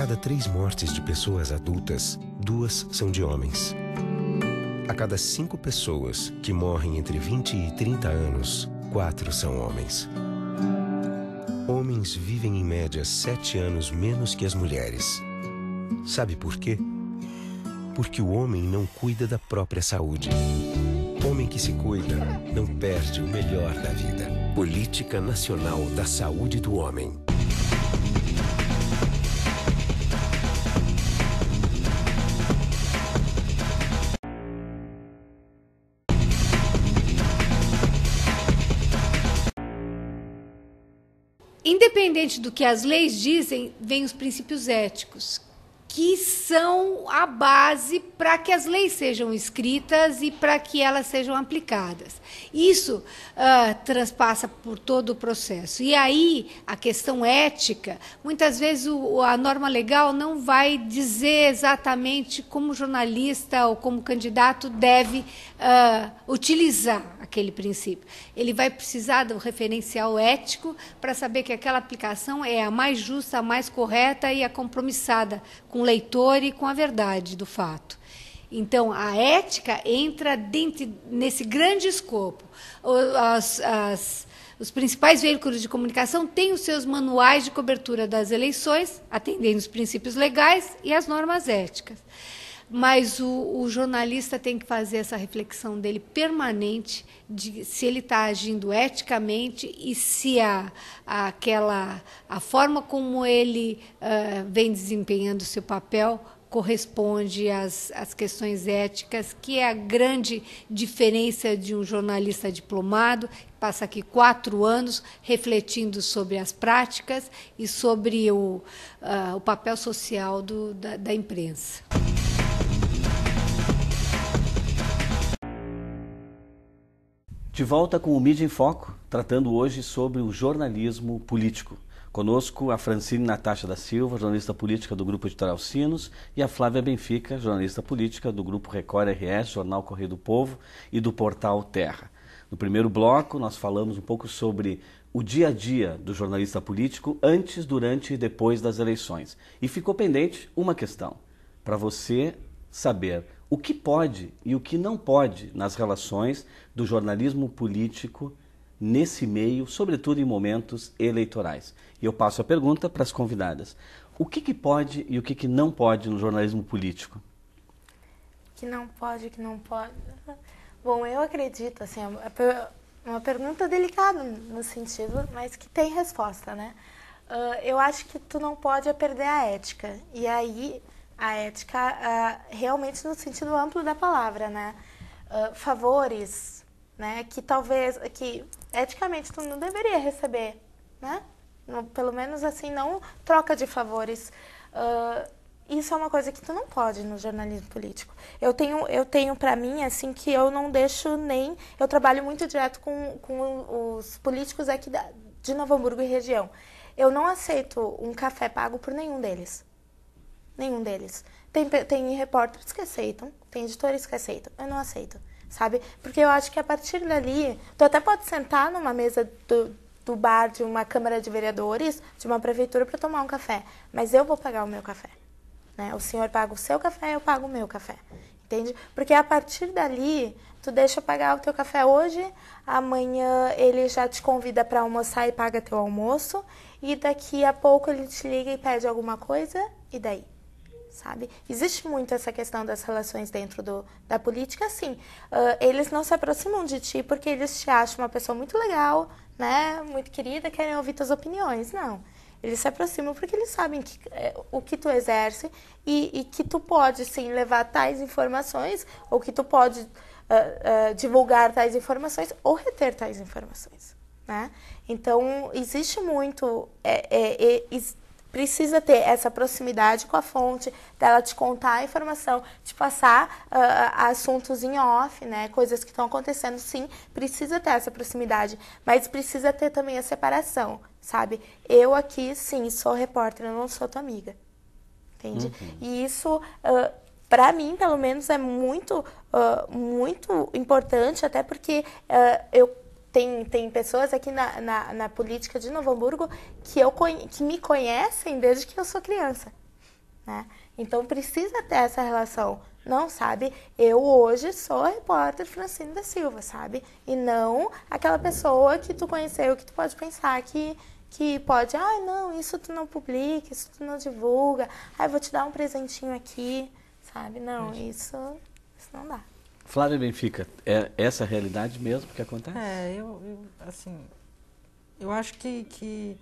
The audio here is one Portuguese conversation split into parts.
cada 3 mortes de pessoas adultas, 2 são de homens. A cada 5 pessoas que morrem entre 20 e 30 anos, 4 são homens. Homens vivem em média 7 anos menos que as mulheres. Sabe por quê? Porque o homem não cuida da própria saúde. Homem que se cuida não perde o melhor da vida. Política Nacional da Saúde do Homem. Independente do que as leis dizem, vêm os princípios éticos, que são a base para que as leis sejam escritas e para que elas sejam aplicadas. Isso transpassa por todo o processo. E aí, a questão ética, muitas vezes a norma legal não vai dizer exatamente como o jornalista ou como candidato deve utilizar aquele princípio. Ele vai precisar do referencial ético para saber que aquela aplicação é a mais justa, a mais correta e a compromissada com o leitor e com a verdade do fato. Então, a ética entra dentro nesse grande escopo. Os principais veículos de comunicação têm os seus manuais de cobertura das eleições, atendendo os princípios legais e as normas éticas. Mas o jornalista tem que fazer essa reflexão dele permanente de se ele está agindo eticamente e se a forma como ele vem desempenhando o seu papel corresponde às questões éticas, que é a grande diferença de um jornalista diplomado, que passa aqui 4 anos refletindo sobre as práticas e sobre o papel social da imprensa. De volta com o Mídia em Foco, tratando hoje sobre o jornalismo político. Conosco a Francine Natasha da Silva, jornalista política do Grupo Editorial Sinos, e a Flávia Benfica, jornalista política do Grupo Record RS, Jornal Correio do Povo e do Portal Terra. No primeiro bloco, nós falamos um pouco sobre o dia a dia do jornalista político antes, durante e depois das eleições. E ficou pendente uma questão, para você saber o que pode e o que não pode nas relações do jornalismo político nesse meio, sobretudo em momentos eleitorais. E eu passo a pergunta para as convidadas. O que pode e o que não pode no jornalismo político? Que não pode, o que não pode... Bom, eu acredito, assim, é uma pergunta delicada no sentido, mas que tem resposta, né? Eu acho que tu não pode perder a ética. E aí... a ética realmente no sentido amplo da palavra, né? Favores, né? Que talvez, que eticamente tu não deveria receber, né? Pelo menos assim, não troca de favores. Isso é uma coisa que tu não pode no jornalismo político. Eu tenho para mim, assim, que eu não deixo nem... Eu trabalho muito direto com os políticos aqui de Novo Hamburgo e região. Eu não aceito um café pago por nenhum deles. Nenhum deles. Tem repórteres que aceitam, tem editores que aceitam. Eu não aceito, sabe? Porque eu acho que a partir dali, tu até pode sentar numa mesa do bar de uma Câmara de Vereadores, de uma prefeitura, para tomar um café. Mas eu vou pagar o meu café. Né? O senhor paga o seu café, eu pago o meu café. Entende? Porque a partir dali, tu deixa pagar o teu café hoje, amanhã ele já te convida para almoçar e paga teu almoço, e daqui a pouco ele te liga e pede alguma coisa, e daí? Sabe? Existe muito essa questão das relações dentro da política, sim. Eles não se aproximam de ti porque eles te acham uma pessoa muito legal, né? Muito querida, querem ouvir tuas opiniões. Não. Eles se aproximam porque eles sabem o que tu exerce e que tu pode, sim, levar tais informações ou que tu pode divulgar tais informações ou reter tais informações, né? Então, existe muito... precisa ter essa proximidade com a fonte, dela te contar a informação, te passar assuntos em off, né? Coisas que estão acontecendo, sim, precisa ter essa proximidade, mas precisa ter também a separação, sabe? Eu aqui, sim, sou repórter, eu não sou tua amiga, entende? Uhum. E isso, para mim, pelo menos, é muito, muito importante, até porque Tem pessoas aqui na política de Novo Hamburgo que me conhecem desde que eu sou criança, né? Então precisa ter essa relação. Não, sabe? Eu hoje sou a repórter Francine da Silva, sabe? E não aquela pessoa que tu conheceu, que tu pode pensar que pode, não, isso tu não publica, isso tu não divulga, vou te dar um presentinho aqui, sabe? Não, isso não dá. Flávia Benfica, é essa a realidade mesmo que acontece? Eu acho que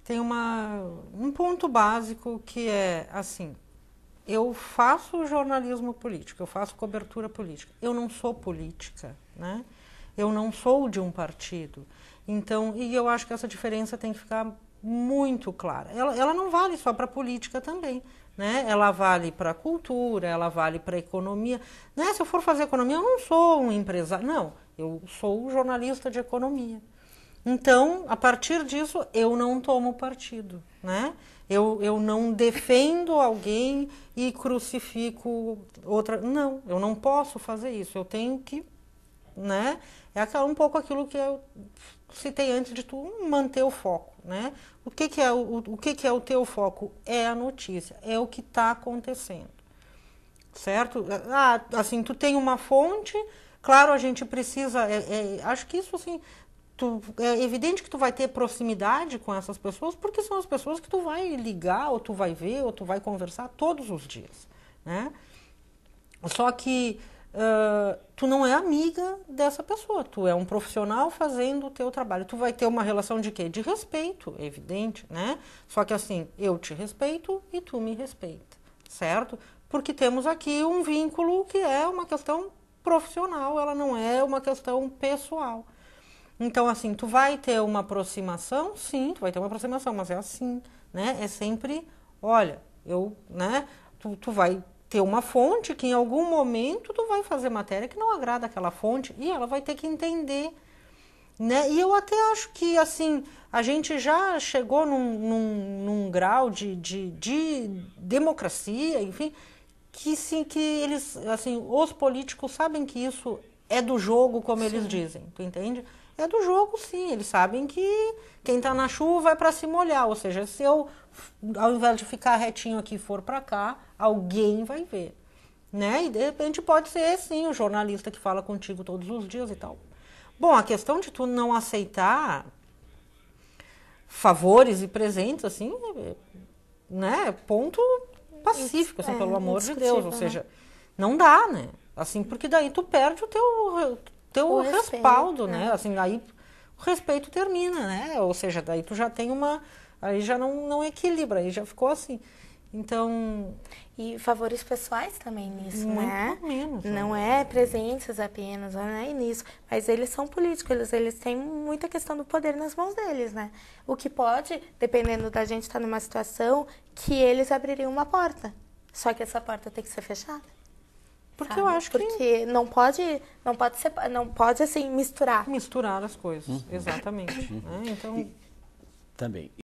tem um ponto básico que é, assim, eu faço jornalismo político, eu faço cobertura política. Eu não sou política, né? Eu não sou de um partido. Então, e eu acho que essa diferença tem que ficar muito clara. Ela não vale só para a política também, né? Ela vale para a cultura, ela vale para a economia. Né? Se eu for fazer economia, eu não sou um empresário. Não, eu sou jornalista de economia. Então, a partir disso, eu não tomo partido, né? Eu não defendo alguém e crucifico outra. Não, eu não posso fazer isso. Eu tenho que, né? É um pouco aquilo que eu citei antes de tu manter o foco, né? O que é o teu foco? É a notícia, é o que está acontecendo, certo? Assim, tu tem uma fonte, claro, a gente precisa, acho que isso, assim, é evidente que tu vai ter proximidade com essas pessoas, porque são as pessoas que tu vai ligar, ou tu vai ver, ou tu vai conversar todos os dias, né? Só que tu não é amiga dessa pessoa, tu é um profissional fazendo o teu trabalho. Tu vai ter uma relação de quê? De respeito, é evidente, né? Só que assim, eu te respeito e tu me respeita, certo? Porque temos aqui um vínculo que é uma questão profissional, ela não é uma questão pessoal. Então, assim, tu vai ter uma aproximação? Sim, tu vai ter uma aproximação, mas é assim, né? É sempre, olha, né? Tu vai ter uma fonte que em algum momento tu vai fazer matéria que não agrada aquela fonte e ela vai ter que entender, né? E eu até acho que, assim, a gente já chegou num grau de democracia, enfim, que sim, que eles, assim, os políticos sabem que isso é do jogo, como eles dizem, tu entende? É do jogo, sim. Eles sabem que quem está na chuva é para se molhar. Ou seja, se eu, ao invés de ficar retinho aqui, for para cá, alguém vai ver. Né? E de repente pode ser, sim, o jornalista que fala contigo todos os dias e tal. Bom, a questão de tu não aceitar favores e presentes, assim, né? Ponto pacífico, assim, pelo amor de Deus. Ou seja, não dá, né? Assim, porque daí tu perde o teu respaldo, né? Assim, aí o respeito termina, né? Ou seja, daí tu já tem aí já não equilibra, aí já ficou assim. Então... E favores pessoais também nisso, muito né? Menos, não é presentes apenas, não é nisso. Mas eles são políticos, eles têm muita questão do poder nas mãos deles, né? O que pode, dependendo da gente estar numa situação, que eles abririam uma porta. Só que essa porta tem que ser fechada. Porque eu acho que não pode assim misturar as coisas, exatamente. Né? Então também.